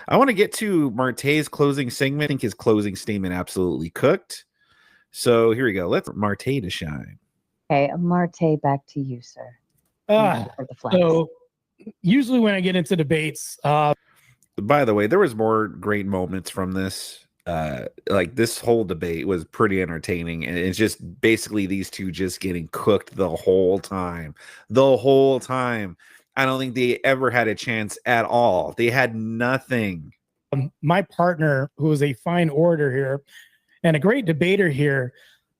I want to get to Martae's closing segment. I think his closing statement absolutely cooked. So here we go. Let's Martae to shine. Okay, Martae, back to you, sir. So usually when I get into debates, by the way, there was more great moments from this. Like this whole debate was pretty entertaining, and it's just basically these two just getting cooked the whole time. The whole time. I don't think they ever had a chance at all. They had nothing. My partner, who is a fine orator here and a great debater here,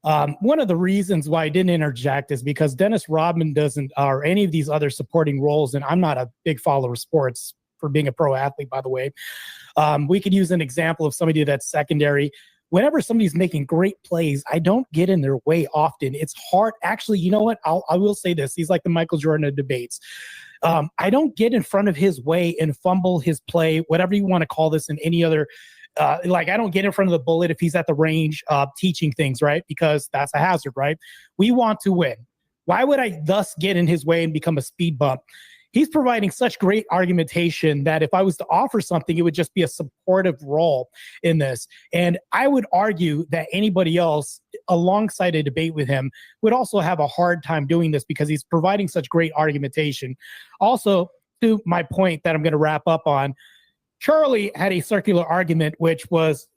one of the reasons why I didn't interject is because Dennis Rodman doesn't, or any of these other supporting roles, and I'm not a big follower of sports for being a pro athlete, by the way. We could use an example of somebody that's secondary. Whenever somebody's making great plays, I don't get in their way often. It's hard. Actually, you know what? I will say this. He's like the Michael Jordan of debates. I don't get in front of his way and fumble his play, whatever you want to call this, in any other. Like I don't get in front of the bullet if he's at the range teaching things, right? Because that's a hazard, right? We want to win. Why would I thus get in his way and become a speed bump? He's providing such great argumentation that if I was to offer something, it would just be a supportive role in this. And I would argue that anybody else alongside a debate with him would also have a hard time doing this because he's providing such great argumentation. Also, to my point that I'm going to wrap up on, Charlie had a circular argument which was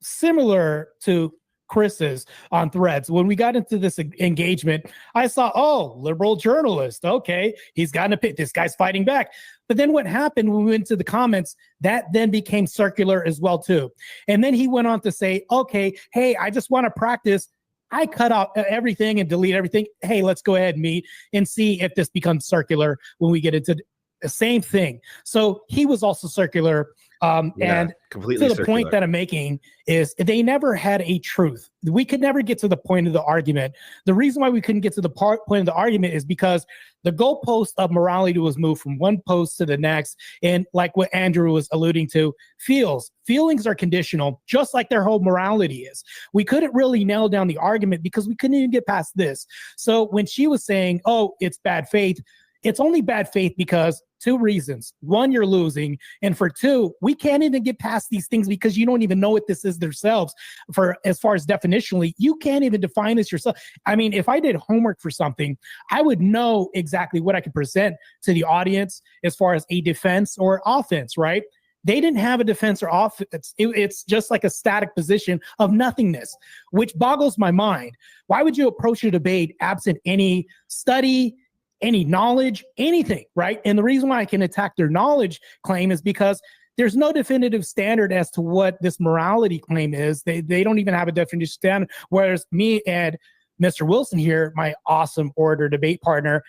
similar to Chris's on Threads. When we got into this engagement, I saw, oh, liberal journalist. Okay, he's gotten a pit. This guy's fighting back. But then what happened when we went to the comments, that then became circular as well, too. And then he went on to say, okay, hey, I just want to practice. I cut out everything and delete everything. Hey, let's go ahead and meet and see if this becomes circular when we get into the same thing. So he was also circular. And completely to the point that I'm making is they never had a truth. We could never get to the point of the argument. The reason why we couldn't get to the point of the argument is because the goalpost of morality was moved from one post to the next. And like what Andrew was alluding to, feelings are conditional, just like their whole morality is. We couldn't really nail down the argument because we couldn't even get past this. So when she was saying, oh, it's bad faith, it's only bad faith because two reasons. One, you're losing. And for two, we can't even get past these things because you don't even know what this is themselves. For as far as definitionally, you can't even define this yourself. I mean, if I did homework for something, I would know exactly what I could present to the audience as far as a defense or offense, right? They didn't have a defense or offense. It's just like a static position of nothingness, which boggles my mind. Why would you approach a debate absent any study, any knowledge, anything, right? And the reason why I can attack their knowledge claim is because there's no definitive standard as to what this morality claim is. They don't even have a definitive standard. Whereas me and Mr. Wilson here, my awesome orator debate partner,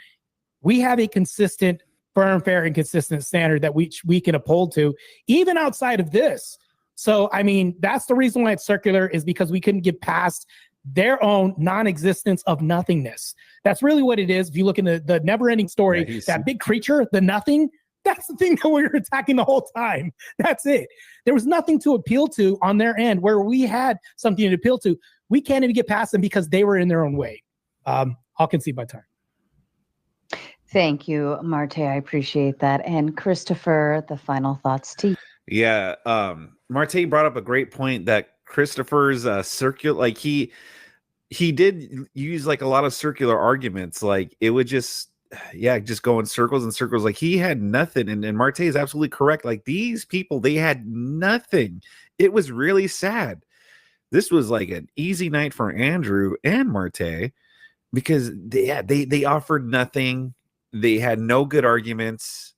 we have a consistent, firm, fair, and consistent standard that we can uphold to, even outside of this. So, I mean, that's the reason why it's circular, is because we couldn't get past their own non-existence of nothingness. That's really what it is. If you look in the never-ending story, that big creature, the nothing, that's the thing that we were attacking the whole time. That's it. There was nothing to appeal to on their end where we had something to appeal to. We can't even get past them because they were in their own way. I'll concede my time. Thank you, Martae. I appreciate that. And Christopher, the final thoughts to you. Yeah, Martae brought up a great point that Christopher's circular, like he did use like a lot of circular arguments. Like it would just go in circles and circles. Like he had nothing. And Martae is absolutely correct. Like these people, they had nothing. It was really sad. This was like an easy night for Andrew and Martae because they offered nothing. They had no good arguments.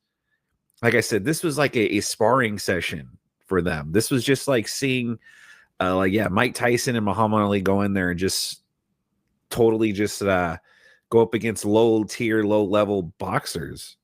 Like I said, this was like a sparring session for them. This was just like seeing Mike Tyson and Muhammad Ali go in there and just totally just go up against low level boxers.